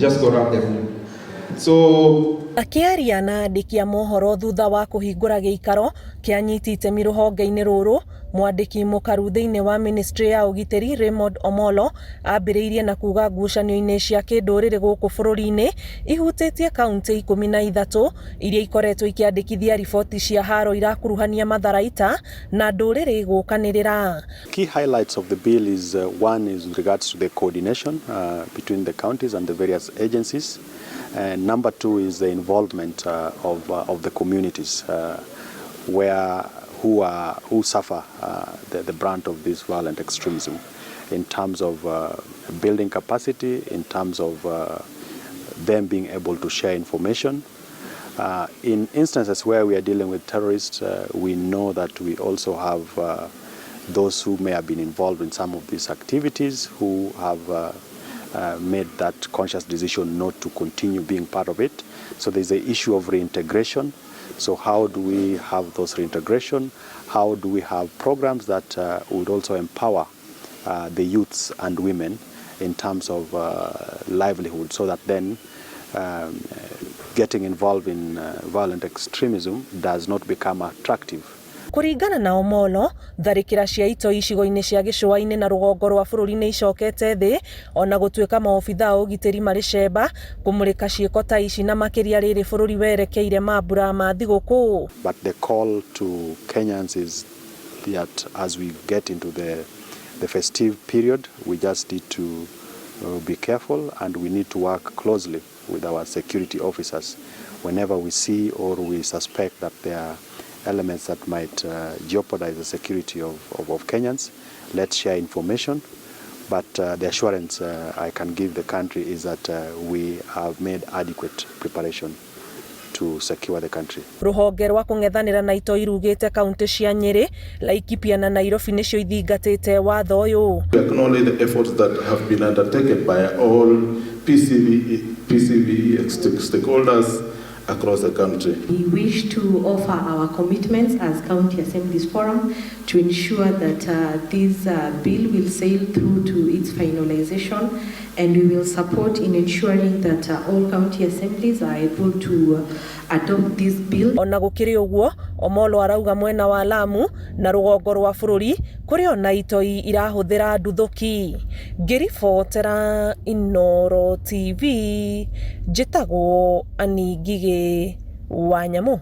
just go around the room. So akiaria na andĩki a mohoro thutha wa kũhingũra gĩikaro kĩa anyiti itemi rũhonge-inĩ rũrũ, mwandĩki mũkaru thĩinĩ wa ministry ya ũgitĩri Raymond Omolo ambĩrĩirie na kuuga ngucanio-inĩ cia kĩndũrĩrĩ gũkũ bũrũri-inĩ ihutĩtie kaunti 13 iria ikoretwo ikĩandĩkithia riboti cia haro irakuruhania matharaita na ndũrĩrĩ gũkanĩrĩra. Key highlights of the bill is one is with regards to the coordination between the counties and the various agencies. And number two is the involvement of the communities who suffer the brunt of this violent extremism in terms of building capacity, in terms of them being able to share information. In instances where we are dealing with terrorists, we know that we also have those who may have been involved in some of these activities who have made that conscious decision not to continue being part of it. So there's the issue of reintegration. So how do we have those reintegration? How do we have programs that would also empower the youths and women in terms of livelihood, so that then getting involved in violent extremism does not become attractive. Kũringana na Omolo, tharĩkĩra cia itoi icigo-inĩ cia gĩcũa-inĩ na rũgongo rwa bũrũri nĩ icokete thĩ, ona gũtuĩka maobitha a ũgitĩri marĩ cemba kũmũrĩka ciĩko ta ici na makĩria rĩrĩ bũrũri werekeire mambura ma thigũkũ. But the call to Kenyans is that as we get into the festive period, we just need to be careful, and we need to work closely with our security officers whenever we see or we suspect that there are elements that might jeopardize the security of Kenyans. Let's share information, but the assurance I can give the country is that we have made adequate preparation to secure the country. Rũhonge rwa kũng'ethanĩra na itoi rugĩte kaunti cia Nyeri, Laikipia na Nairobi nĩcio ithingatĩte watho ũyũ. We acknowledge the efforts that have been undertaken by all PCV stakeholders across the country. We wish to offer our commitments as County Assemblies Forum to ensure that this bill will sail through to its finalization, and we will support in ensuring that all county assemblies are able to adopt this bill. Ona gũkĩrĩ ũguo, Omolo arauga mwena wa Lamu na rũgongo rwa bũrũri kũrĩ ona itoi irahũthĩra nduthũki. Ngĩribotera Inooro TV, njĩtagwo Anĩ Ngigĩ wa Nyamũ.